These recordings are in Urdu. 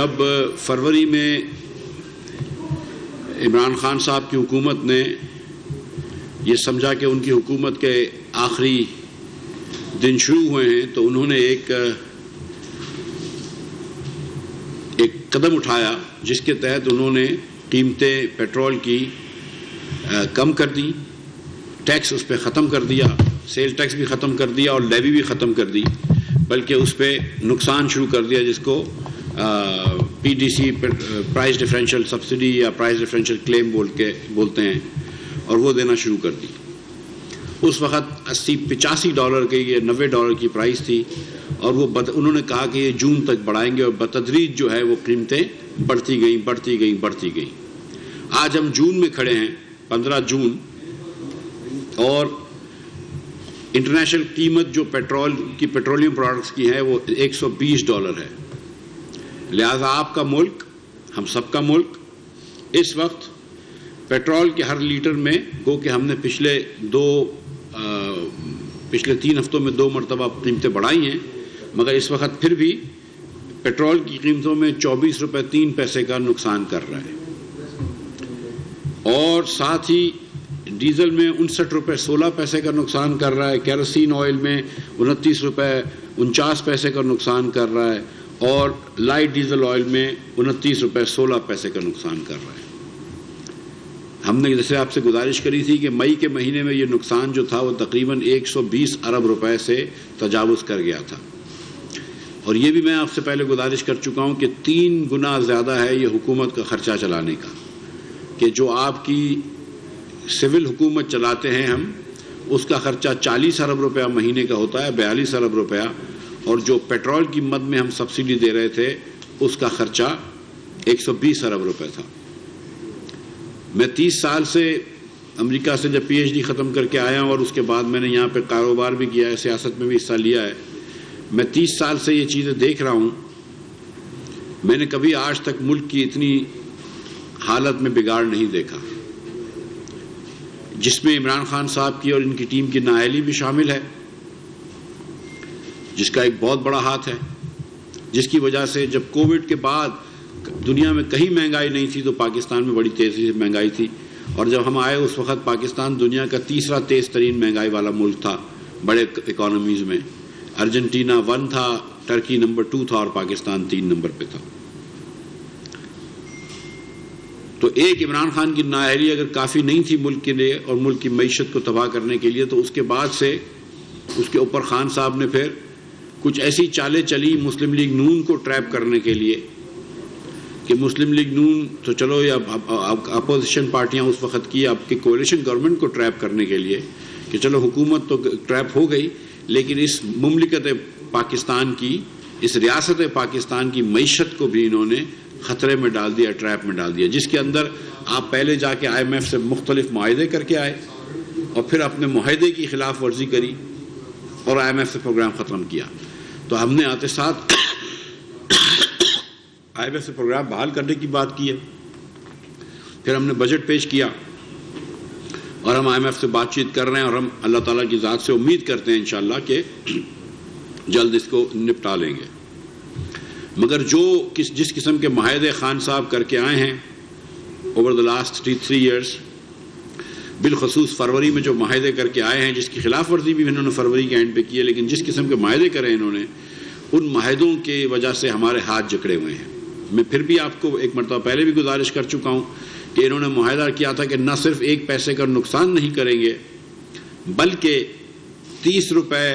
جب فروری میں عمران خان صاحب کی حکومت نے یہ سمجھا کہ ان کی حکومت کے آخری دن شروع ہوئے ہیں تو انہوں نے ایک قدم اٹھایا جس کے تحت انہوں نے قیمتیں پیٹرول کی کم کر دی، ٹیکس اس پہ ختم کر دیا، سیل ٹیکس بھی ختم کر دیا اور لیوی بھی ختم کر دی، بلکہ اس پہ نقصان شروع کر دیا جس کو P D C price differential subsidy یا پرائز ڈفرینشیل کلیم بولتے ہیں، اور وہ دینا شروع کر دی۔ اس وقت $80-85 کی یا $90 کی پرائز تھی، اور وہ انہوں نے کہا کہ یہ جون تک بڑھائیں گے، اور بتدریج جو ہے وہ قیمتیں بڑھتی گئیں۔ آج ہم جون میں کھڑے ہیں، 15 جون، اور انٹرنیشنل قیمت جو پیٹرولیم پروڈکٹس کی ہے وہ $120 ہے۔ لہذا آپ کا ملک، ہم سب کا ملک، اس وقت پیٹرول کے ہر لیٹر میں گو کہ ہم نے پچھلے 3 ہفتوں میں 2 مرتبہ قیمتیں بڑھائی ہیں، مگر اس وقت پھر بھی پیٹرول کی قیمتوں میں $24.03 کا نقصان کر رہا ہے، اور ساتھ ہی ڈیزل میں $59.16 کا نقصان کر رہا ہے، کیروسین آئل میں $29.49 کا نقصان کر رہا ہے، اور لائٹ ڈیزل آئل میں $29.16 کا نقصان کر رہا ہے۔ ہم نے جیسے آپ سے گزارش کری تھی کہ مئی کے مہینے میں یہ نقصان جو تھا وہ تقریباً 120 ارب روپے سے تجاوز کر گیا تھا، اور یہ بھی میں آپ سے پہلے گزارش کر چکا ہوں کہ 3 گنا زیادہ ہے یہ حکومت کا خرچہ چلانے کا، کہ جو آپ کی سول حکومت چلاتے ہیں ہم، اس کا خرچہ 40 ارب روپیہ مہینے کا ہوتا ہے، 42 ارب روپیہ، اور جو پیٹرول کی مد میں ہم سبسڈی دے رہے تھے اس کا خرچہ 120 ارب روپے تھا۔ میں 30 سال سے امریکہ سے جب PhD ختم کر کے آیا ہوں، اور اس کے بعد میں نے یہاں پہ کاروبار بھی کیا ہے، سیاست میں بھی حصہ لیا ہے، میں 30 سال سے یہ چیزیں دیکھ رہا ہوں۔ میں نے کبھی آج تک ملک کی اتنی حالت میں بگاڑ نہیں دیکھا، جس میں عمران خان صاحب کی اور ان کی ٹیم کی نااہلی بھی شامل ہے، جس کا ایک بہت بڑا ہاتھ ہے، جس کی وجہ سے جب کووڈ کے بعد دنیا میں کہیں مہنگائی نہیں تھی تو پاکستان میں بڑی تیزی سے مہنگائی تھی، اور جب ہم آئے اس وقت پاکستان دنیا کا 3را تیز ترین مہنگائی والا ملک تھا بڑے اکانومیز میں۔ ارجنٹینا 1 تھا، ٹرکی نمبر 2 تھا، اور پاکستان 3 نمبر پہ تھا۔ تو ایک عمران خان کی نااہلی اگر کافی نہیں تھی ملک کے لیے اور ملک کی معیشت کو تباہ کرنے کے لیے، تو اس کے بعد سے اس کے اوپر خان صاحب نے پھر کچھ ایسی چالیں چلی مسلم لیگ نون کو ٹریپ کرنے کے لیے، کہ مسلم لیگ نون تو چلو یا اپوزیشن پارٹیاں اس وقت کی آپ کی کولیشن گورنمنٹ کو ٹریپ کرنے کے لیے کہ چلو حکومت تو ٹریپ ہو گئی، لیکن اس مملکت پاکستان کی، اس ریاست پاکستان کی معیشت کو بھی انہوں نے خطرے میں ڈال دیا، ٹریپ میں ڈال دیا، جس کے اندر آپ پہلے جا کے IMF سے مختلف معاہدے کر کے آئے، اور پھر اپنے معاہدے کی خلاف ورزی کری اور IMF سے پروگرام ختم کیا۔ تو ہم نے آتے ساتھ IMF سے پروگرام بحال کرنے کی بات کی ہے، پھر ہم نے بجٹ پیش کیا، اور ہم IMF سے بات چیت کر رہے ہیں، اور ہم اللہ تعالیٰ کی ذات سے امید کرتے ہیں انشاءاللہ کہ جلد اس کو نپٹا لیں گے۔ مگر جس قسم کے معاہدے خان صاحب کر کے آئے ہیں اوور دا لاسٹ 3 ایئرس، بالخصوص فروری میں جو معاہدے کر کے آئے ہیں، جس کی خلاف ورزی بھی انہوں نے فروری کے اینڈ پہ کی ہے، لیکن جس قسم کے معاہدے کرے انہوں نے، ان معاہدوں کی وجہ سے ہمارے ہاتھ جکڑے ہوئے ہیں۔ میں پھر بھی آپ کو ایک مرتبہ پہلے بھی گزارش کر چکا ہوں کہ انہوں نے معاہدہ کیا تھا کہ نہ صرف 1 پیسے کا نقصان نہیں کریں گے، بلکہ 30 روپے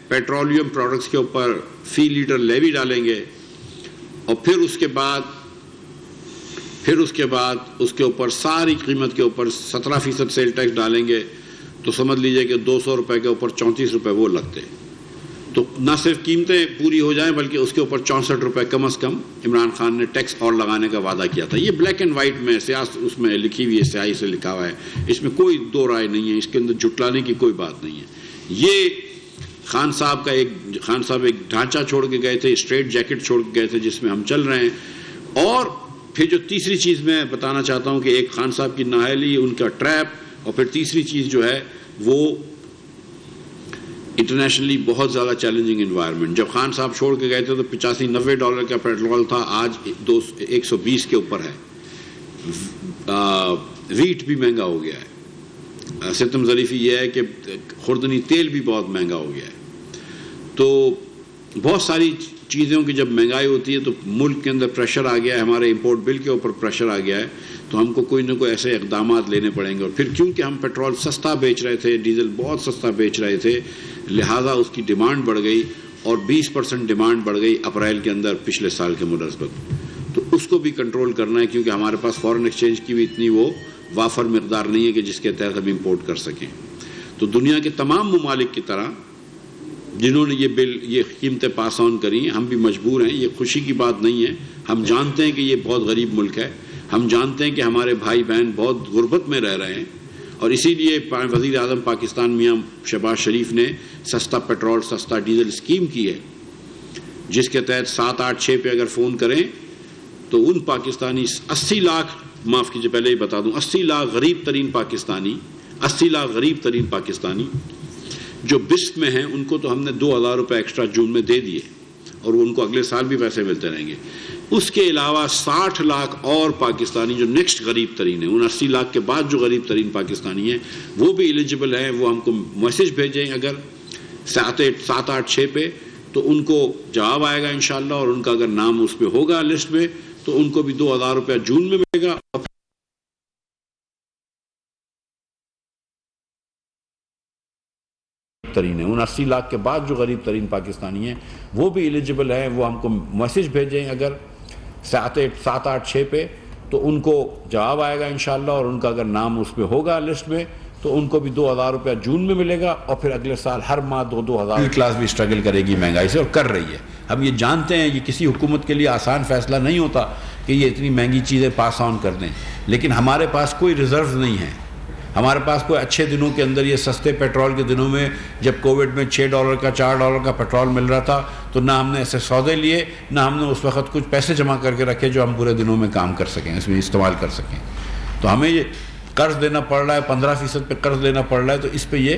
پیٹرولیم پروڈکٹس کے اوپر فی لیٹر لیوی ڈالیں گے، اور پھر اس کے بعد اس کے اوپر ساری قیمت کے اوپر 17% سیل ٹیکس ڈالیں گے، تو سمجھ لیجئے کہ 200 روپے کے اوپر 34 روپے وہ لگتے ہیں۔ تو نہ صرف قیمتیں پوری ہو جائیں بلکہ اس کے اوپر 64 روپے کم از کم عمران خان نے ٹیکس اور لگانے کا وعدہ کیا تھا۔ یہ بلیک اینڈ وائٹ میں سیاست اس میں لکھی ہوئی ہے، سیاہی سے لکھا ہوا ہے، اس میں کوئی دو رائے نہیں ہے، اس کے اندر جھٹلانے کی کوئی بات نہیں ہے۔ یہ خان صاحب ایک ڈھانچہ چھوڑ کے گئے تھے، اسٹریٹ جیکٹ چھوڑ کے گئے تھے جس میں ہم چل رہے ہیں۔ اور پھر جو تیسری چیز میں بتانا چاہتا ہوں کہ ایک خان صاحب کی نااہلی، ان کا ٹریپ، اور پھر تیسری چیز جو ہے وہ انٹرنیشنلی بہت زیادہ چیلنجنگ انوائرمنٹ. جب خان صاحب چھوڑ کے گئے تھے تو $85-90 کا پیٹرول تھا, آج 120 کے اوپر ہے. ویٹ بھی مہنگا ہو گیا ہے. ستم ظریفی یہ ہے کہ خوردنی تیل بھی بہت مہنگا ہو گیا ہے. تو بہت ساری چیزوں کی جب مہنگائی ہوتی ہے تو ملک کے اندر پریشر آ گیا ہے, ہمارے امپورٹ بل کے اوپر پریشر آ گیا ہے, تو ہم کو کوئی نہ کوئی ایسے اقدامات لینے پڑیں گے. اور پھر کیونکہ ہم پیٹرول سستا بیچ رہے تھے, ڈیزل بہت سستا بیچ رہے تھے, لہٰذا اس کی ڈیمانڈ بڑھ گئی اور 20% ڈیمانڈ بڑھ گئی اپریل کے اندر پچھلے سال کے مناسبت. تو اس کو بھی کنٹرول کرنا ہے, کیونکہ ہمارے پاس فارن ایکسچینج کی بھی اتنی وہ وافر مقدار نہیں ہے کہ جس کے تحت ہم امپورٹ کر سکیں. تو دنیا کے تمام ممالک کی طرح جنہوں نے یہ قیمتیں پاس آن کری ہیں, ہم بھی مجبور ہیں. یہ خوشی کی بات نہیں ہے. ہم جانتے ہیں کہ یہ بہت غریب ملک ہے, ہم جانتے ہیں کہ ہمارے بھائی بہن بہت غربت میں رہ رہے ہیں, اور اسی لیے وزیر اعظم پاکستان میاں شہباز شریف نے سستا پیٹرول سستا ڈیزل اسکیم کی ہے, جس کے تحت 786 پہ اگر فون کریں تو ان پاکستانی 80 لاکھ, معاف کیجیے پہلے ہی بتا دوں, 80 لاکھ غریب ترین پاکستانی جو بسٹ میں ہیں, ان کو تو ہم نے 2000 روپے ایکسٹرا جون میں دے دیے, اور ان کو اگلے سال بھی پیسے ملتے رہیں گے. اس کے علاوہ 60 لاکھ اور پاکستانی جو نیکسٹ غریب ترین ہیں, ان 80 لاکھ کے بعد جو غریب ترین پاکستانی ہیں وہ بھی ایلیجیبل ہیں. وہ ہم کو میسج بھیجیں اگر 786 پہ, تو ان کو جواب آئے گا انشاءاللہ, اور ان کا اگر نام اس پہ ہوگا لسٹ میں تو ان کو بھی 2000 روپیہ جون میں ملے گا. ان 80 لاکھ کے بعد جو غریب ترین پاکستانی ہیں وہ بھی ایلیجیبل ہیں. وہ ہم کو میسج بھیجیں اگر 786 پہ, تو ان کو جواب آئے گا انشاءاللہ, اور ان کا اگر نام اس پہ ہوگا لسٹ میں تو ان کو بھی 2000 روپیہ جون میں ملے گا, اور پھر اگلے سال ہر ماہ 2000. کلاس بھی اسٹرگل کرے گی مہنگائی سے, اور کر رہی ہے. ہم یہ جانتے ہیں یہ کسی حکومت کے لیے آسان فیصلہ نہیں ہوتا کہ یہ اتنی مہنگی چیزیں پاس آن کر دیں, لیکن ہمارے پاس کوئی ریزروز نہیں ہیں. ہمارے پاس کوئی اچھے دنوں کے اندر, یہ سستے پیٹرول کے دنوں میں جب کووڈ میں $6 کا $4 کا پیٹرول مل رہا تھا, تو نہ ہم نے ایسے سودے لیے, نہ ہم نے اس وقت کچھ پیسے جمع کر کے رکھے جو ہم پورے دنوں میں کام کر سکیں, اس میں استعمال کر سکیں. تو ہمیں یہ قرض دینا پڑ رہا ہے, 15% پہ قرض لینا پڑ رہا ہے. تو اس پہ یہ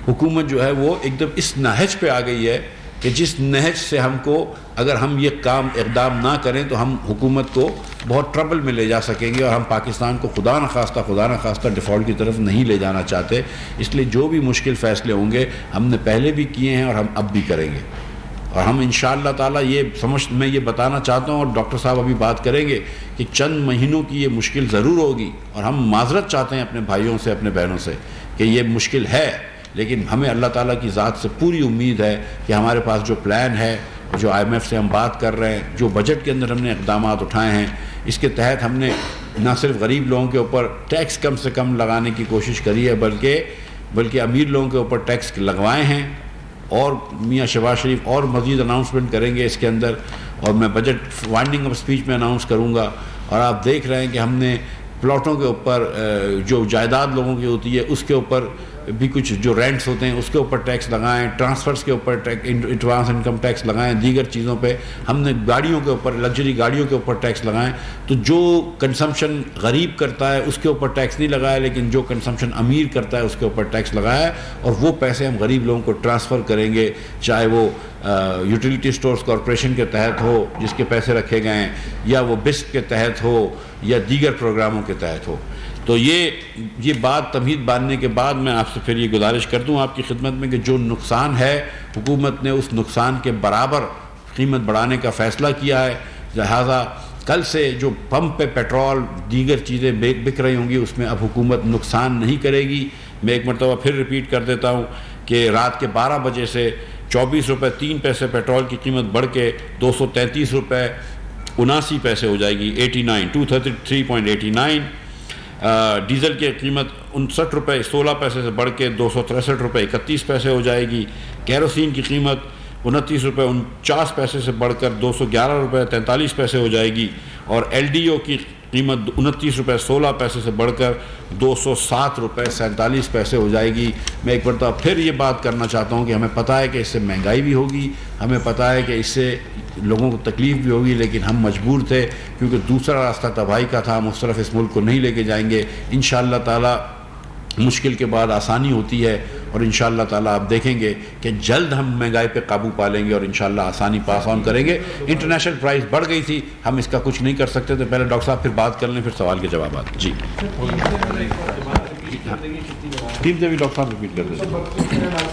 حکومت جو ہے وہ ایک دم اس نہج پہ آ گئی ہے کہ جس نہج سے ہم کو, اگر ہم یہ کام اقدام نہ کریں تو ہم حکومت کو بہت ٹربل میں لے جا سکیں گے, اور ہم پاکستان کو خدا نخواستہ ڈیفالٹ کی طرف نہیں لے جانا چاہتے. اس لیے جو بھی مشکل فیصلے ہوں گے ہم نے پہلے بھی کیے ہیں اور ہم اب بھی کریں گے. اور ہم انشاءاللہ تعالیٰ میں یہ بتانا چاہتا ہوں, اور ڈاکٹر صاحب ابھی بات کریں گے, کہ چند مہینوں کی یہ مشکل ضرور ہوگی, اور ہم معذرت چاہتے ہیں اپنے بھائیوں سے, اپنے بہنوں سے, کہ یہ مشکل ہے, لیکن ہمیں اللہ تعالیٰ کی ذات سے پوری امید ہے کہ ہمارے پاس جو پلان ہے, جو IMF سے ہم بات کر رہے ہیں, جو بجٹ کے اندر ہم نے اقدامات اٹھائے ہیں, اس کے تحت ہم نے نہ صرف غریب لوگوں کے اوپر ٹیکس کم سے کم لگانے کی کوشش کری ہے, بلکہ امیر لوگوں کے اوپر ٹیکس لگوائے ہیں. اور میاں شہباز شریف اور مزید اناؤنسمنٹ کریں گے اس کے اندر, اور میں بجٹ وائنڈنگ اپ اسپیچ میں اناؤنس کروں گا. اور آپ دیکھ رہے ہیں کہ ہم نے پلاٹوں کے اوپر, جو جائیداد لوگوں کی ہوتی ہے اس کے اوپر بھی کچھ, جو رینٹس ہوتے ہیں اس کے اوپر ٹیکس لگائیں, ٹرانسفرز کے اوپر ایڈوانس انکم ٹیکس لگائیں, دیگر چیزوں پہ ہم نے گاڑیوں کے اوپر, لگژری گاڑیوں کے اوپر ٹیکس لگائیں. تو جو کنزمپشن غریب کرتا ہے اس کے اوپر ٹیکس نہیں لگایا, لیکن جو کنزمپشن امیر کرتا ہے اس کے اوپر ٹیکس لگایا ہے, اور وہ پیسے ہم غریب لوگوں کو ٹرانسفر کریں گے, چاہے وہ یوٹیلیٹی سٹورز کارپوریشن کے تحت ہو جس کے پیسے رکھے گئے ہیں, یا وہ بسٹ کے تحت ہو, یا دیگر پروگراموں کے تحت ہو. تو یہ بات تمہید باندھنے کے بعد میں آپ سے پھر یہ گزارش کر دوں آپ کی خدمت میں کہ جو نقصان ہے حکومت نے اس نقصان کے برابر قیمت بڑھانے کا فیصلہ کیا ہے. لہٰذا کل سے جو پمپ پہ پیٹرول دیگر چیزیں بک رہی ہوں گی اس میں اب حکومت نقصان نہیں کرے گی. میں ایک مرتبہ پھر ریپیٹ کر دیتا ہوں کہ رات کے 12 بجے سے 24 روپے 3 پیسے پیٹرول کی قیمت بڑھ کے 233 روپے 79 پیسے ہو جائے گی, 233.89. ڈیزل کی قیمت 59 روپے 16 پیسے سے بڑھ کے 263 روپے 31 پیسے ہو جائے گی. کیروسین کی قیمت 29 روپے 49 پیسے سے بڑھ کر 211 روپے 43 پیسے ہو جائے گی, اور LDO کی قیمت 29 روپے 16 پیسے سے بڑھ کر 207 روپے 47 پیسے ہو جائے گی. میں ایک مرتبہ پھر یہ بات کرنا چاہتا ہوں کہ ہمیں پتہ ہے کہ اس سے مہنگائی بھی ہوگی, ہمیں پتہ ہے کہ اس سے لوگوں کو تکلیف بھی ہوگی, لیکن ہم مجبور تھے کیونکہ دوسرا راستہ تباہی کا تھا, ہم اس طرف اس ملک کو نہیں لے کے جائیں گے. انشاءاللہ تعالی مشکل کے بعد آسانی ہوتی ہے، اور انشاءاللہ تعالیٰ آپ دیکھیں گے کہ جلد ہم مہنگائی پہ قابو پا لیں گے اور انشاءاللہ آسانی پاس آن کریں گے۔ انٹرنیشنل پرائز بڑھ گئی تھی، ہم اس کا کچھ نہیں کر سکتے تھے۔ پہلے ڈاکٹر صاحب پھر بات کر لیں، پھر سوال کے جوابات۔ جی قیمتیں بھی ڈاکٹر صاحب ریپیٹ کر دیں۔